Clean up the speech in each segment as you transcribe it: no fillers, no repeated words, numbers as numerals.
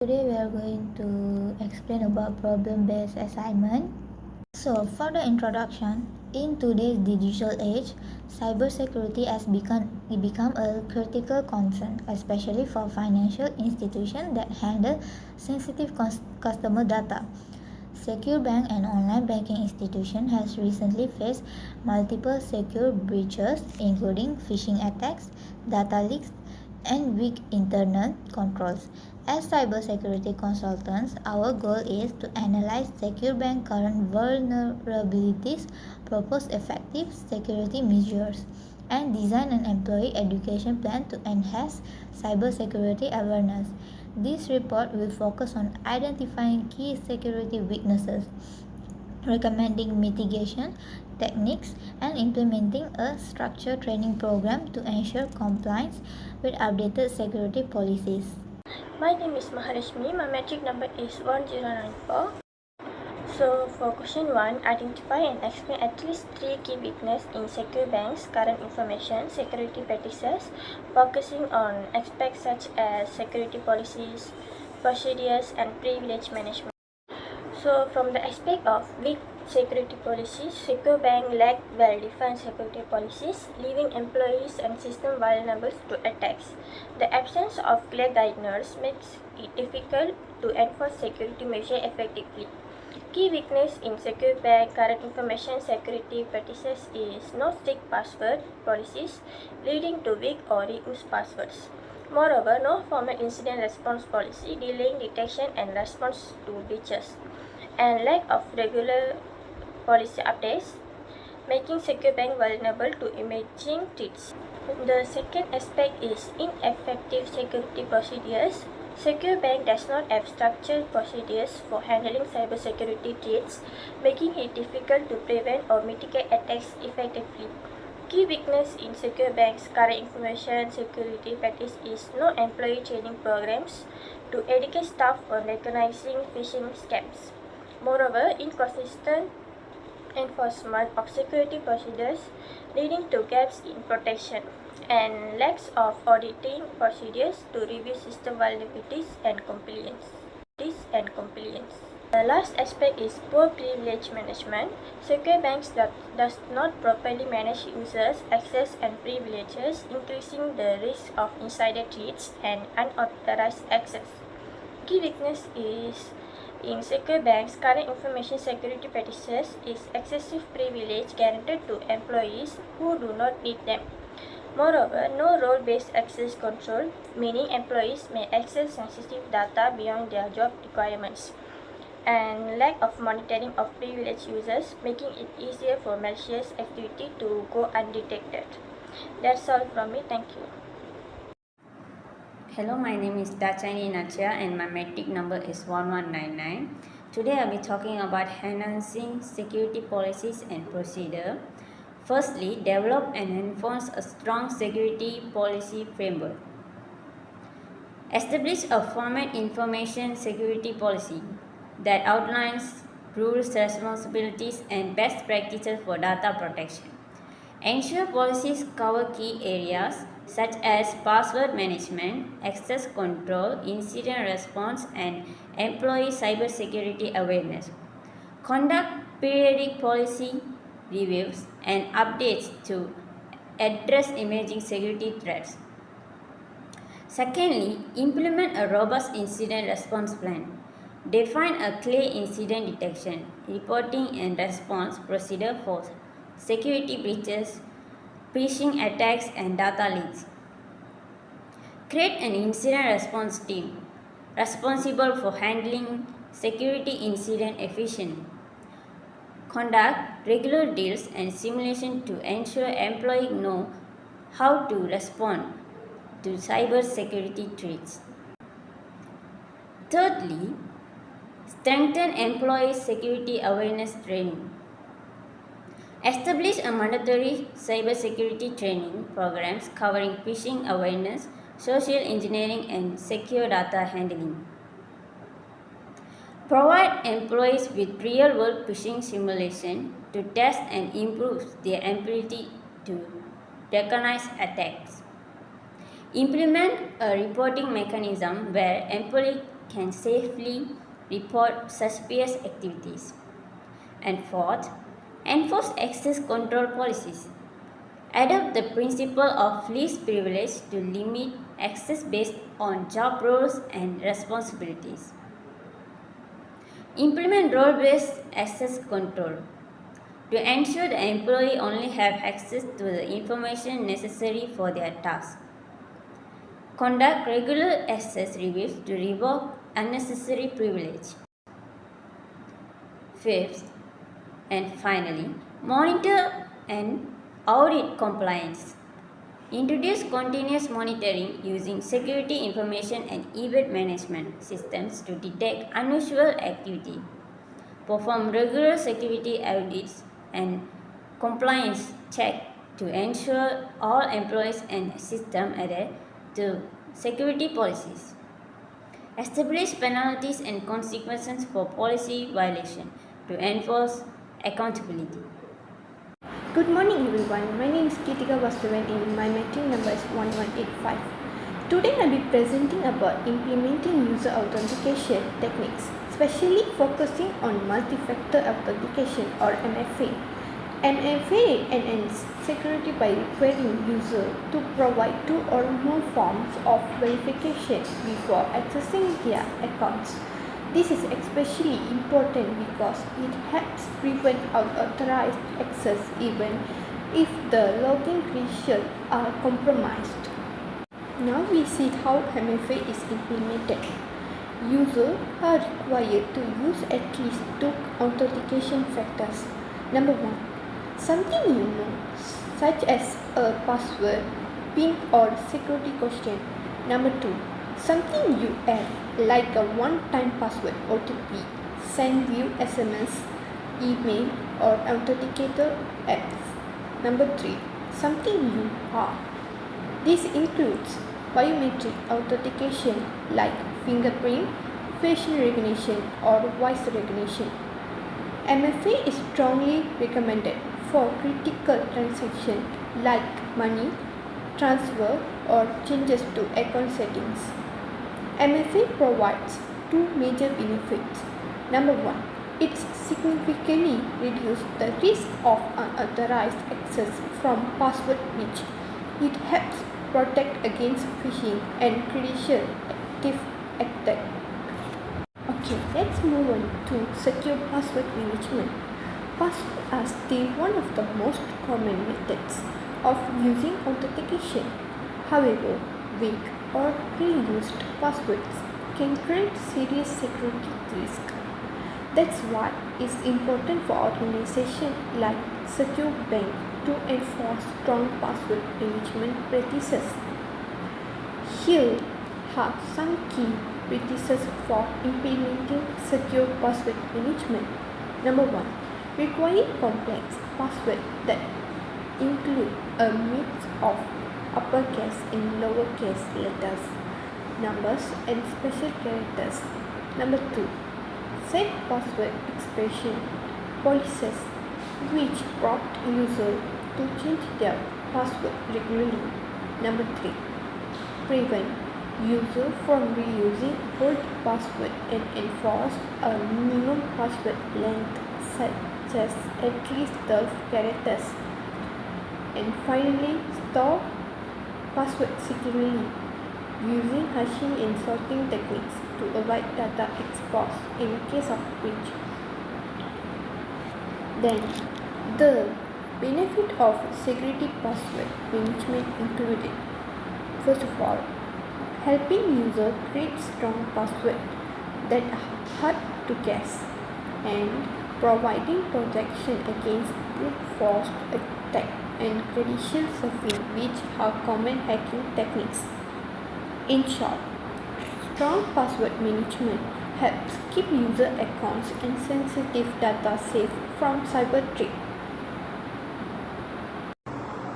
Today we are going to explain about problem-based assignment. So for the introduction, in today's digital age, cybersecurity has become a critical concern, especially for financial institutions that handle sensitive customer data. Secure bank and online banking institution has recently faced multiple secure breaches, including phishing attacks, data leaks, and weak internal controls. As cybersecurity consultants, our goal is to analyze secure bank current vulnerabilities, propose effective security measures, and design an employee education plan to enhance cybersecurity awareness. This report will focus on identifying key security weaknesses, recommending mitigation techniques, and implementing a structured training program to ensure compliance with updated security policies. My name is Maharashmi. My metric number is 1094. So for question 1, identify and explain at least 3 key weaknesses in secure banks' current information security practices, focusing on aspects such as security policies, procedures, and privilege management. So from the aspect of weak security policies, secure bank lack well-defined security policies, leaving employees and system vulnerable to attacks. The absence of clear guidelines makes it difficult to enforce security measures effectively. Key weakness in secure bank current information security practices is no strict password policies, leading to weak or reused passwords. Moreover, no formal incident response policy, delaying detection and response to breaches, and lack of regular policy updates, making secure bank vulnerable to emerging threats. The second aspect is ineffective security procedures. Secure bank does not have structured procedures for handling cybersecurity threats, making it difficult to prevent or mitigate attacks effectively. Key weakness in secure banks' current information security practice is no employee training programs to educate staff on recognizing phishing scams. Moreover, inconsistent enforcement of security procedures leading to gaps in protection and lacks of auditing procedures to review system vulnerabilities and compliance. The last aspect is poor privilege management. Secure banks does not properly manage users' access and privileges, increasing the risk of insider threats and unauthorized access. Key weakness is in secure banks, current information security practices is excessive privilege granted to employees who do not need them. Moreover, no role-based access control, meaning employees may access sensitive data beyond their job requirements, and lack of monitoring of privileged users, making it easier for malicious activity to go undetected. That's all from me. Thank you. Hello, my name is Dachani Nachia and my metric number is 1199. Today I'll be talking about enhancing security policies and procedure. Firstly, develop and enforce a strong security policy framework. Establish a formal information security policy that outlines rules, responsibilities, and best practices for data protection. Ensure policies cover key areas such as password management, access control, incident response, and employee cybersecurity awareness. Conduct periodic policy reviews and updates to address emerging security threats. Secondly, implement a robust incident response plan. Define a clear incident detection, reporting, and response procedure for security breaches, phishing attacks, and data leaks. Create an incident response team responsible for handling security incident efficiently. Conduct regular drills and simulation to ensure employees know how to respond to cyber security threats. Thirdly, strengthen employee security awareness training. Establish a mandatory cybersecurity training programs covering phishing awareness, social engineering, and secure data handling. Provide employees with real-world phishing simulation to test and improve their ability to recognize attacks. Implement a reporting mechanism where employees can safely report suspicious activities. And fourth, enforce access control policies. Adopt the principle of least privilege to limit access based on job roles and responsibilities. Implement role-based access control to ensure the employee only have access to the information necessary for their task. Conduct regular access reviews to revoke unnecessary privilege. Fifth, and finally, monitor and audit compliance. Introduce continuous monitoring using security information and event management systems to detect unusual activity. Perform regular security audits and compliance checks to ensure all employees and systems adhere to security policies. Establish penalties and consequences for policy violation to enforce accountability. Good morning everyone, my name is Kitika Vastavan and my metric number is 1185. Today I will be presenting about implementing user authentication techniques, especially focusing on multi-factor authentication or MFA. MFA enhances security by requiring user to provide 2 or more forms of verification before accessing their accounts. This is especially important because it helps prevent unauthorized access even if the login credentials are compromised. Now we see how MFA is implemented. Users are required to use at least 2 authentication factors. Number 1. Something you know, such as a password, PIN or security question. Number 2. Something you add, like a one-time password OTP, send view SMS, email or authenticator apps. Number 3. Something you are. This includes biometric authentication like fingerprint, facial recognition or voice recognition. MFA is strongly recommended for critical transactions like money, transfer or changes to account settings. MFA provides 2 major benefits. Number 1. It significantly reduces the risk of unauthorized access from password breach. It helps protect against phishing and credential theft attack. Okay, let's move on to secure password management. Passwords are still one of the most common methods of using authentication. However, weak or pre-used passwords can create serious security risk. That's why it's important for organizations like Secure Bank to enforce strong password management practices. Here are some key practices for implementing secure password management. Number 1. Requiring complex passwords that include a mix of uppercase and lowercase letters, numbers and special characters. Number 2. Set password expression policies which prompt users to change their password regularly. Number 3. Prevent users from reusing old password and enforce a minimum password length such as at least 12 characters. And finally, store password securely using hashing and sorting techniques to avoid data export in case of breach. Then, the benefit of security password management included: first of all, helping users create strong passwords that are hard to guess and providing protection against brute force attack and credential stuffing, which are common hacking techniques. In short, strong password management helps keep user accounts and sensitive data safe from cyber threat.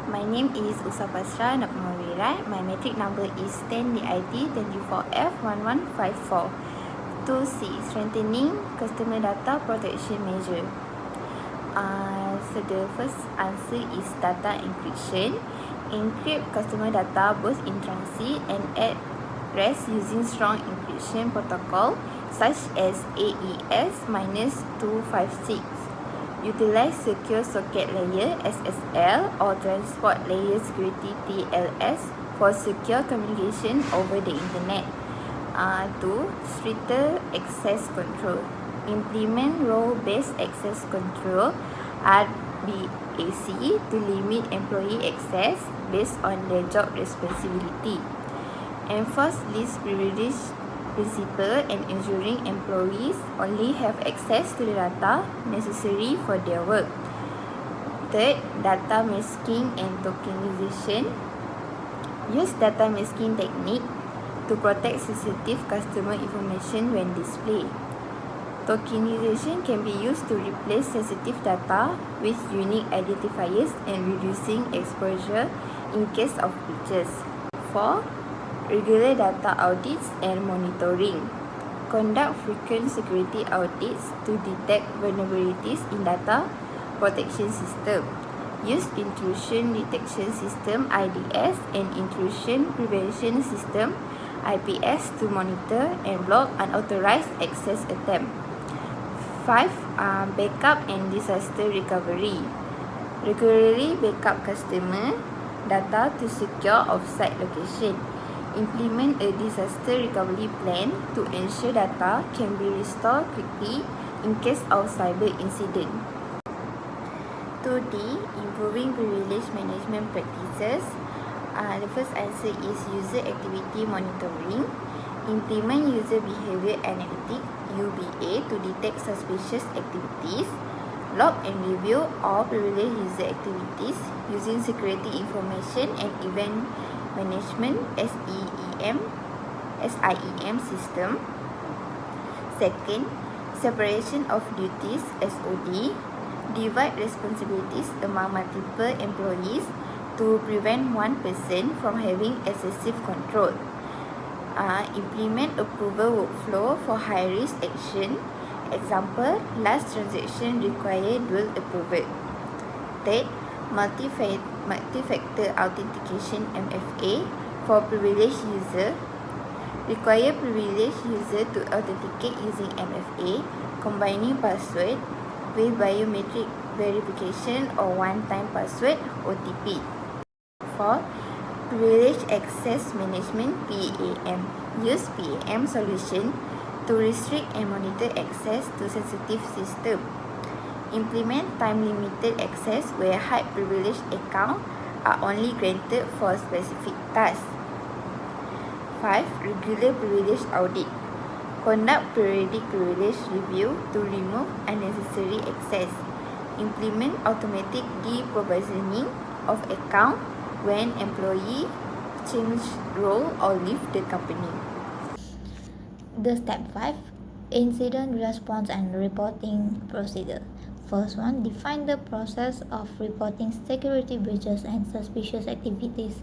My name is Usa Pasra Nakmawirai. My metric number is 10DIT24F1154. 2C. Strengthening customer data protection measure. So the first answer is data encryption. Encrypt customer data both in transit and at REST using strong encryption protocol such as AES-256. Utilize secure socket layer SSL or transport layer security TLS for secure communication over the internet. 2. Stricter access control. Implement role-based access control RBAC to limit employee access based on their job responsibility. Enforce least privilege principle and ensuring employees only have access to the data necessary for their work. 3. Data masking and tokenization. Use data masking technique to protect sensitive customer information when displayed. Tokenization can be used to replace sensitive data with unique identifiers and reducing exposure in case of breaches. 4. Regular data audits and monitoring. Conduct frequent security audits to detect vulnerabilities in data protection system. Use intrusion detection system IDS and intrusion prevention system IPS to monitor and block unauthorized access attempt. 5. Backup and disaster recovery. Regularly backup customer data to secure offsite location. Implement a disaster recovery plan to ensure data can be restored quickly in case of cyber incident. 2D. Improving privilege management practices. The first answer is user activity monitoring. Implement user behavior analytics UBA to detect suspicious activities. Log and review all privileged user activities using security information and event management SIEM system. Second, separation of duties SOD. Divide responsibilities among multiple employees to prevent one person from having excessive control. Implement approval workflow for high-risk action. Example, last transaction require dual approval. Third, multi-factor authentication MFA for privileged user. Require privileged user to authenticate using MFA, combining password with biometric verification or one-time password OTP. 4. Privileged Access Management PAM. Use PAM solution to restrict and monitor access to sensitive system. Implement time-limited access where high privileged accounts are only granted for specific tasks. 5. Regular privilege audit. Conduct periodic privilege review to remove unnecessary access. Implement automatic deprovisioning of account when employee change role or leave the company. The step 5, incident response and reporting procedure. First one, define the process of reporting security breaches and suspicious activities.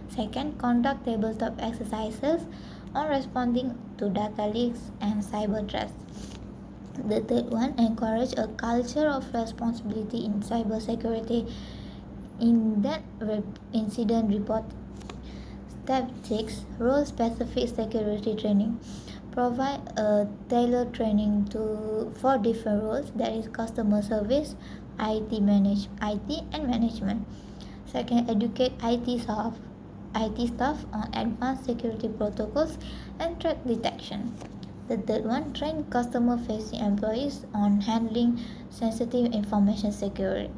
Second, conduct tabletop exercises on responding to data leaks and cyber threats. The third one, encourage a culture of responsibility in cybersecurity in that incident report. Step 6, role-specific security training. Provide a tailored training for different roles, that is customer service, IT and management. Second, educate IT staff on advanced security protocols and threat detection. The third one, train customer facing employees on handling sensitive information security.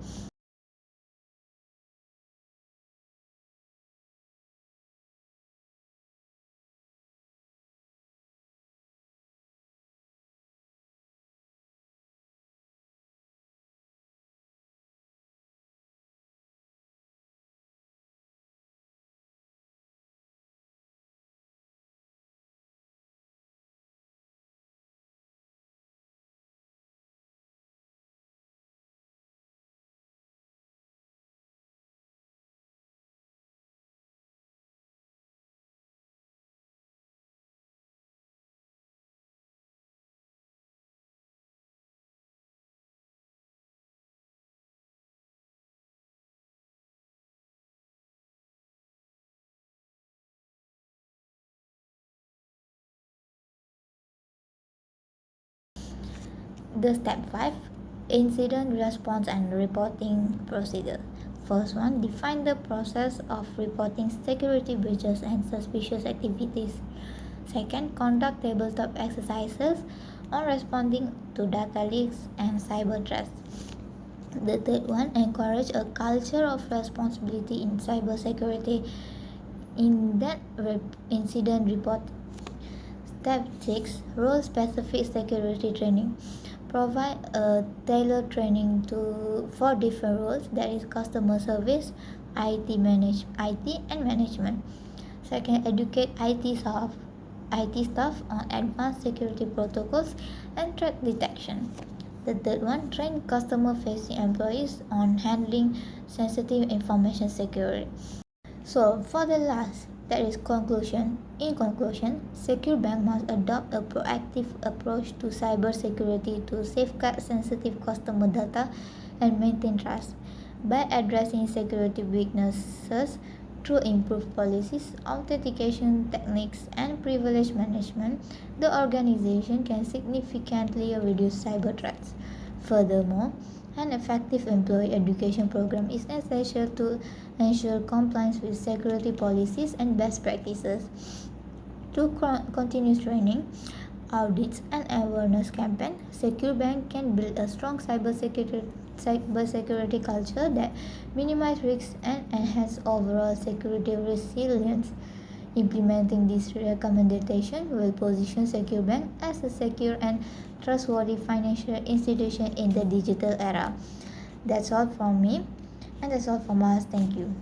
The step 5, incident response and reporting procedure. First one, define the process of reporting security breaches and suspicious activities. Second, conduct tabletop exercises on responding to data leaks and cyber threats. The third one, encourage a culture of responsibility in cybersecurity in that incident report. Step 6, role specific security training. Provide a tailored training for different roles, that is customer service, IT and management. Second, educate IT staff on advanced security protocols and threat detection. The third one, train customer facing employees on handling sensitive information security. So for the last, that is conclusion. In conclusion, secure bank must adopt a proactive approach to cybersecurity to safeguard sensitive customer data and maintain trust. By addressing security weaknesses through improved policies, authentication techniques, and privilege management, the organization can significantly reduce cyber threats. Furthermore, an effective employee education program is essential to ensure compliance with security policies and best practices. Through continuous training, audits, and awareness campaign, Secure Bank can build a strong cybersecurity culture that minimizes risks and enhance overall security resilience. Implementing this recommendation will position Secure Bank as a secure and trustworthy financial institution in the digital era. That's all from me, and that's all from us. Thank you.